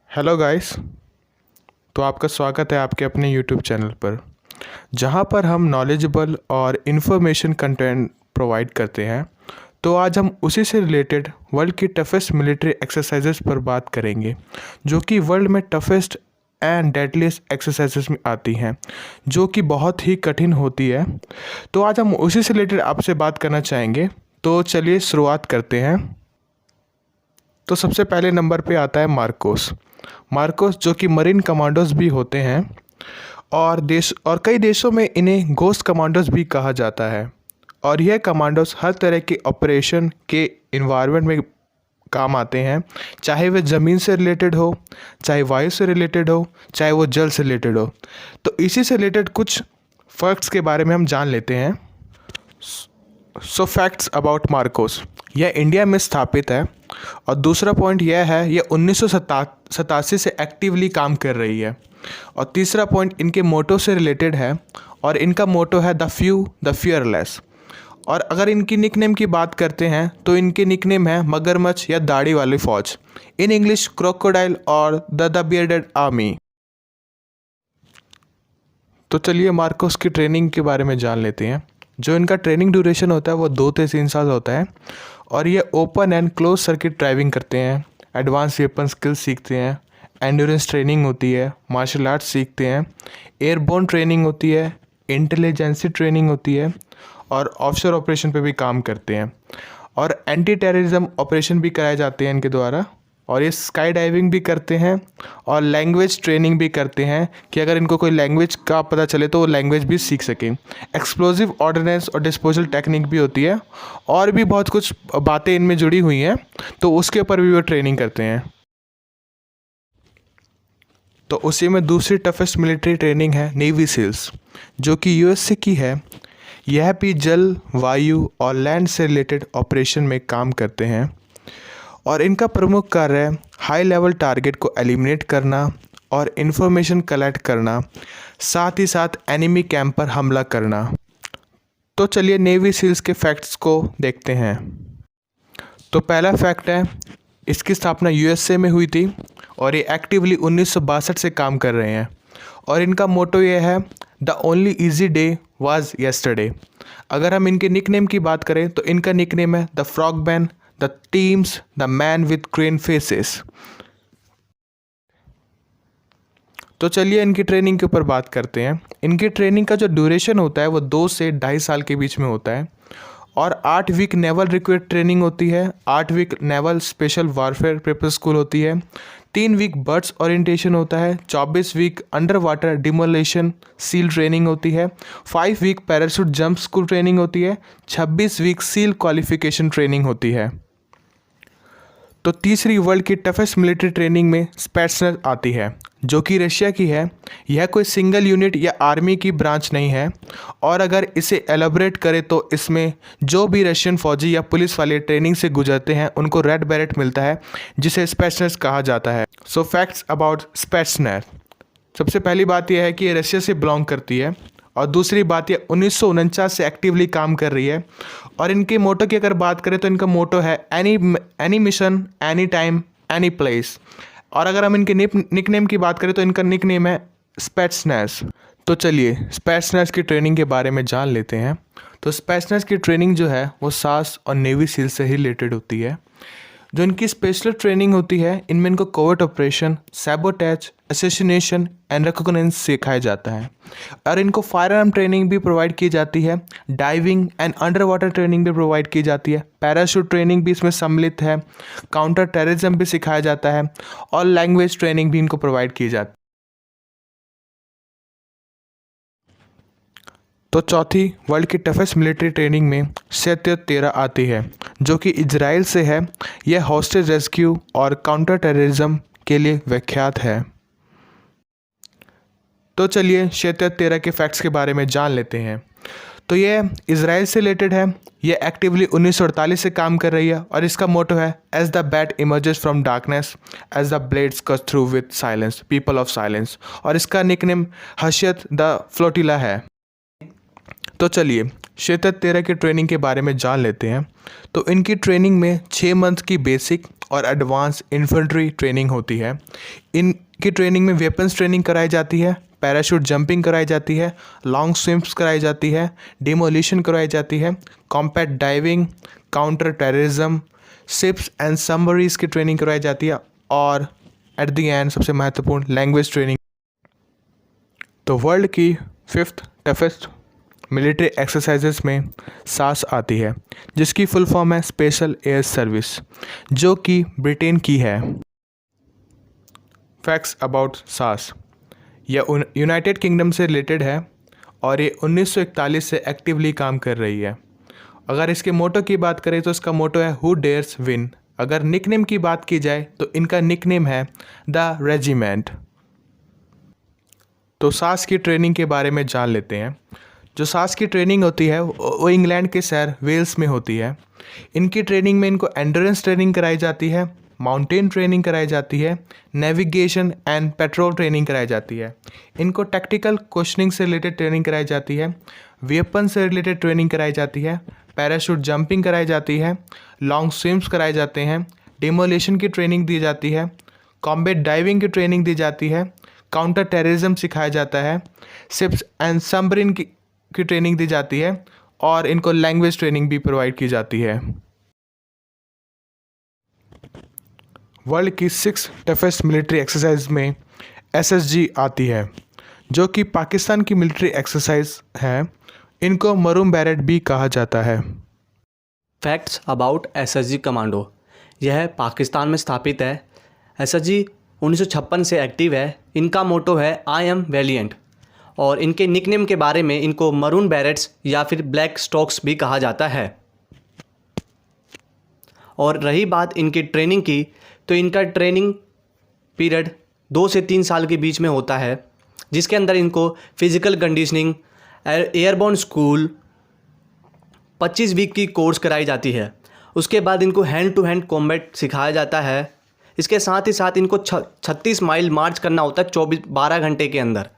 Hello guys. तो आपका स्वागत है आपके अपने यूट्यूब चैनल पर, जहां पर हम नॉलेजेबल और इन्फॉर्मेशन कंटेंट प्रोवाइड करते हैं। तो आज हम उसी से रिलेटेड वर्ल्ड की टफेस्ट मिलिट्री एक्सरसाइजेस पर बात करेंगे, जो कि वर्ल्ड में टफेस्ट एंड डेडलीस्ट एक्सरसाइजेस में आती हैं, जो कि बहुत ही कठिन होती है। तो आज हम उसी से रिलेटेड आपसे बात करना चाहेंगे। तो चलिए शुरुआत करते हैं। तो सबसे पहले नंबर पे आता है मार्कोस। मार्कोस जो कि मरीन कमांडोज भी होते हैं और कई देशों में इन्हें घोस्ट कमांडोज भी कहा जाता है। और यह कमांडोज हर तरह के ऑपरेशन के इन्वायरमेंट में काम आते हैं, चाहे वह ज़मीन से रिलेटेड हो, चाहे वायु से रिलेटेड हो, चाहे वो जल से रिलेटेड हो। तो इसी से रिलेटेड कुछ फैक्ट्स के बारे में हम जान लेते हैं। सो फैक्ट्स अबाउट मार्कोस। यह इंडिया में स्थापित है। और दूसरा पॉइंट यह है, यह 1987 से एक्टिवली काम कर रही है। और तीसरा पॉइंट इनके मोटो से रिलेटेड है, और इनका मोटो है द फ्यू द फियरलेस। और अगर इनकी निकनेम की बात करते हैं तो इनके निकनेम है मगरमच्छ या दाढ़ी वाली फौज, इन इंग्लिश क्रोकोडाइल और द बियर्डेड आर्मी। तो चलिए मार्कोस की ट्रेनिंग के बारे में जान लेते हैं। जो इनका ट्रेनिंग ड्यूरेशन होता है वो 2 से 3 साल होता है। और ये open and close circuit driving करते हैं, एडवांस वेपन स्किल्स सीखते हैं, एंड्योरेंस ट्रेनिंग होती है, मार्शल आर्ट्स सीखते हैं, एयरबोर्न ट्रेनिंग होती है, इंटेलिजेंसी ट्रेनिंग होती है, और ऑफशोर ऑपरेशन पे भी काम करते हैं। और एंटी टेररिज्म ऑपरेशन भी कराए जाते हैं इनके द्वारा। और ये स्काई डाइविंग भी करते हैं और लैंग्वेज ट्रेनिंग भी करते हैं कि अगर इनको कोई लैंग्वेज का पता चले तो वो लैंग्वेज भी सीख सकें। एक्सप्लोजिव ऑर्डिनेंस और डिस्पोजल टेक्निक भी होती है, और भी बहुत कुछ बातें इनमें जुड़ी हुई हैं, तो उसके ऊपर भी वो ट्रेनिंग करते हैं। तो उसी में दूसरी टफेस्ट मिलिट्री ट्रेनिंग है नेवी सील्स, जो कि यूएसए की है। यह भी जल, वायु और लैंड से रिलेटेड ऑपरेशन में काम करते हैं। और इनका प्रमुख कार्य हाई लेवल टारगेट को एलिमिनेट करना और इन्फॉर्मेशन कलेक्ट करना, साथ ही साथ एनिमी कैंप पर हमला करना। तो चलिए नेवी सील्स के फैक्ट्स को देखते हैं। तो पहला फैक्ट है, इसकी स्थापना यूएसए में हुई थी और ये एक्टिवली 1962 से काम कर रहे हैं। और इनका मोटो ये है, the only easy day was yesterday. अगर हम इनके निकनेम की बात करें तो इनका निकनेम है the frogman, the teams, the man with crane faces. तो चलिए इनकी ट्रेनिंग के ऊपर बात करते हैं। इनकी ट्रेनिंग का जो ड्यूरेशन होता है वो 2 से 2.5 साल के बीच में होता है। और 8 वीक नेवल रिक्रूट ट्रेनिंग होती है, 8 week naval special warfare prep school होती है, 3 वीक बर्ड्स ओरिएंटेशन होता है, 24 week under water demolition SEAL training होती है, 5 week parachute jump school training होती है, 26 वीक सील क्वालिफिकेशन ट्रेनिंग होती है। तो तीसरी वर्ल्ड की टफेस्ट मिलिट्री ट्रेनिंग में स्पेट्सनज आती है, जो कि रशिया की है। यह कोई सिंगल यूनिट या आर्मी की ब्रांच नहीं है। और अगर इसे एलेबरेट करें तो इसमें जो भी रशियन फौजी या पुलिस वाले ट्रेनिंग से गुजरते हैं उनको रेड बेरेट मिलता है, जिसे स्पेट्सनज कहा जाता है। सो फैक्ट्स अबाउट स्पेट्सनज। सबसे पहली बात यह है कि ये रशिया से बिलोंग करती है। और दूसरी बात, ये 1949 से एक्टिवली काम कर रही है। और इनके मोटो की अगर बात करें तो इनका मोटो है any mission, any time, any place. और अगर हम इनके निकनेम की बात करें तो इनका निकनेम है स्पेट्सनज। तो चलिए स्पेट्सनज की ट्रेनिंग के बारे में जान लेते हैं। तो स्पेट्सनज की ट्रेनिंग जो है वो सास और नेवी सील से ही रिलेटेड होती है। जो इनकी स्पेशल ट्रेनिंग होती है, इनमें इनको covert operation, sabotage, assassination and recognition सिखाया जाता है। और इनको फायर आर्म ट्रेनिंग भी प्रोवाइड की जाती है, diving and under water training भी प्रोवाइड की जाती है, पैराशूट ट्रेनिंग भी इसमें सम्मिलित है, काउंटर टेररिज्म भी सिखाया जाता है, और लैंग्वेज ट्रेनिंग भी इनको प्रोवाइड की जाती है। तो चौथी वर्ल्ड की टफेस्ट मिलिट्री ट्रेनिंग में शैत्यत 13 आती है, जो कि इजराइल से है। यह हॉस्टेज रेस्क्यू और काउंटर टेररिज्म के लिए विख्यात है। तो चलिए शैत्यत 13 के फैक्ट्स के बारे में जान लेते हैं। तो ये इजराइल से रिलेटेड है। ये एक्टिवली 1948 से काम कर रही है। और इसका मोटो है, as the bat emerges from darkness, as the blades cut through with silence, people of silence. और इसका निकनेम हशियत द फ्लोटिला है। तो चलिए क्षेत्र 13 की ट्रेनिंग के बारे में जान लेते हैं। तो इनकी ट्रेनिंग में 6 मंथ की बेसिक और एडवांस इन्फेंट्री ट्रेनिंग होती है। इनकी ट्रेनिंग में वेपन्स ट्रेनिंग कराई जाती है, पैराशूट जंपिंग कराई जाती है, लॉन्ग स्विम्स कराई जाती है, डिमोलिशन कराई जाती है, combat diving, counter terrorism, ships and submarines की ट्रेनिंग कराई जाती है और एट द एंड सबसे महत्वपूर्ण लैंग्वेज ट्रेनिंग। तो वर्ल्ड की 5th टफेस्ट मिलिट्री एक्सरसाइजेस में सास आती है, जिसकी फुल फॉर्म है स्पेशल एयर सर्विस, जो कि ब्रिटेन की है। फैक्ट्स अबाउट सास, यह यूनाइटेड किंगडम से रिलेटेड है और ये 1941 से एक्टिवली काम कर रही है। अगर इसके मोटो की बात करें तो इसका मोटो है हु डेयर्स विन। अगर निकनेम की बात की जाए तो इनका निकनेम है द रेजिमेंट। तो सास की ट्रेनिंग के बारे में जान लेते हैं। जो सास की ट्रेनिंग होती है वो इंग्लैंड के शहर वेल्स में होती है। इनकी ट्रेनिंग में इनको एंड्योरेंस ट्रेनिंग कराई जाती है, माउंटेन ट्रेनिंग कराई जाती है, नेविगेशन एंड पेट्रोल ट्रेनिंग कराई जाती है। इनको टैक्टिकल क्वेश्चनिंग से रिलेटेड ट्रेनिंग कराई जाती है, वेपन से रिलेटेड ट्रेनिंग कराई जाती है, पैराशूट जंपिंग कराई जाती है, लॉन्ग स्विम्स कराए जाते हैं, डिमोलिशन की ट्रेनिंग दी जाती है, कॉम्बैट डाइविंग की ट्रेनिंग दी जाती है, काउंटर टेररिज्म सिखाया जाता है, शिप्स एंड सबमरीन की ट्रेनिंग दी जाती है और इनको लैंग्वेज ट्रेनिंग भी प्रोवाइड की जाती है। वर्ल्ड की 6th टफेस्ट मिलिट्री एक्सरसाइज में SSG आती है, जो कि पाकिस्तान की मिलिट्री एक्सरसाइज है। इनको मरूम बैरेट भी कहा जाता है। फैक्ट्स अबाउट SSG कमांडो, यह पाकिस्तान में स्थापित है। SSG 1956 से एक्टिव है। इनका मोटो है आई एम वैलिएंट और इनके निकनेम के बारे में इनको मरून बैरेट्स या फिर ब्लैक स्टॉक्स भी कहा जाता है। और रही बात इनकी ट्रेनिंग की, तो इनका ट्रेनिंग पीरियड 2 से 3 साल के बीच में होता है, जिसके अंदर इनको physical conditioning, airborne school, 25 week की कोर्स कराई जाती है। उसके बाद इनको हैंड टू हैंड कॉम्बैट सिखाया जाता है। इसके साथ ही साथ इनको 36 माइल मार्च करना होता है 12 घंटे के अंदर।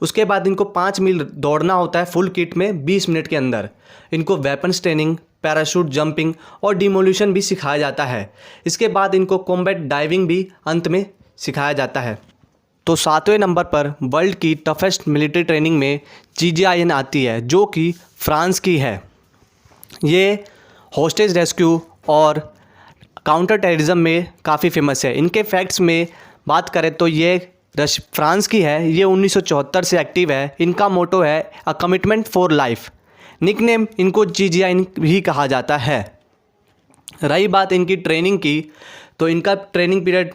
उसके बाद इनको 5 मील दौड़ना होता है फुल किट में 20 मिनट के अंदर। इनको वेपन्स ट्रेनिंग, पैराशूट जंपिंग और डिमोलिशन भी सिखाया जाता है। इसके बाद इनको कॉम्बैट डाइविंग भी अंत में सिखाया जाता है। तो 7वें नंबर पर वर्ल्ड की टफेस्ट मिलिट्री ट्रेनिंग में GGIN आती है, जो कि फ्रांस की है। ये होस्टेज रेस्क्यू और काउंटर टेररिज्म में काफ़ी फेमस है। इनके फैक्ट्स में बात करें तो ये फ्रांस की है। ये 1974 से एक्टिव है। इनका मोटो है a commitment for life. Nickname इनको GGIN भी कहा जाता है। रही बात इनकी ट्रेनिंग की, तो इनका ट्रेनिंग पीरियड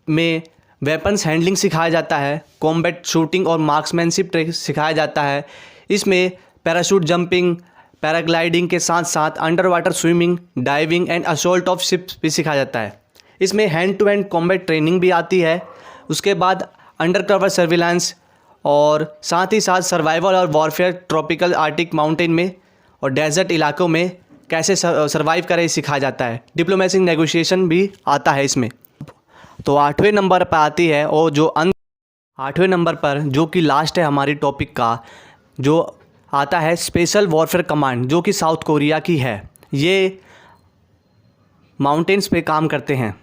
में वेपन्स हैंडलिंग सिखाया जाता है, कॉम्बैट शूटिंग और मार्क्समैनशिप सिखाया जाता है। इसमें पैराशूट जंपिंग, पैराग्लाइडिंग के साथ साथ under water swimming, diving and assault of ships भी सिखाया जाता है। इसमें hand to hand combat training भी आती है। उसके बाद अंडर कवर सर्विलांस और साथ ही साथ सर्वाइवल और वॉरफेयर ट्रॉपिकल आर्टिक माउंटेन में और डेजर्ट इलाकों में कैसे सर्वाइव करें सिखाया जाता है। डिप्लोमेसी नेगोशिएशन भी आता है इसमें। तो 8वें नंबर पर आती है और जो 8वें नंबर पर जो कि लास्ट है हमारी टॉपिक का, जो आता है स्पेशल वॉरफेयर कमांड, जो कि साउथ कोरिया की है। ये माउंटेन्स पे काम करते हैं।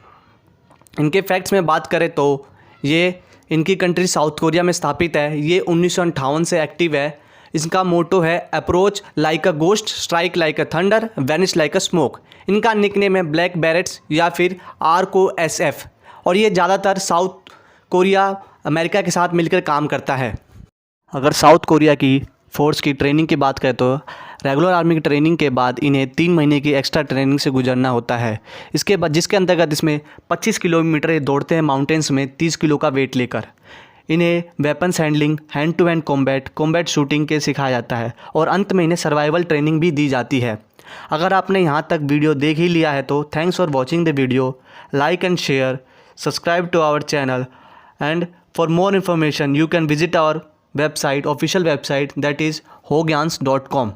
इनके फैक्ट्स में बात करें तो ये इनकी कंट्री साउथ कोरिया में स्थापित है। ये 1958 से एक्टिव है। इसका मोटो है approach like a ghost, strike like a thunder, vanish like a smoke. इनका निकनेम है ब्लैक बैरेट्स या फिर ROSF और ये ज़्यादातर साउथ कोरिया अमेरिका के साथ मिलकर काम करता है। अगर साउथ कोरिया की फोर्स की ट्रेनिंग की बात करें तो रेगुलर आर्मी की ट्रेनिंग के बाद इन्हें 3 महीने की एक्स्ट्रा ट्रेनिंग से गुजरना होता है। इसके बाद जिसके अंतर्गत इसमें 25 किलोमीटर दौड़ते हैं माउंटेन्स में 30 किलो का वेट लेकर। इन्हें weapons handling, hand to hand combat shooting के सिखाया जाता है और अंत में इन्हें सर्वाइवल ट्रेनिंग भी दी जाती है। अगर आपने यहाँ तक वीडियो देख ही लिया है तो thanks for watching the video. Like and share, subscribe to our channel and for more information you can visit our website, official website, that is hogyans.com.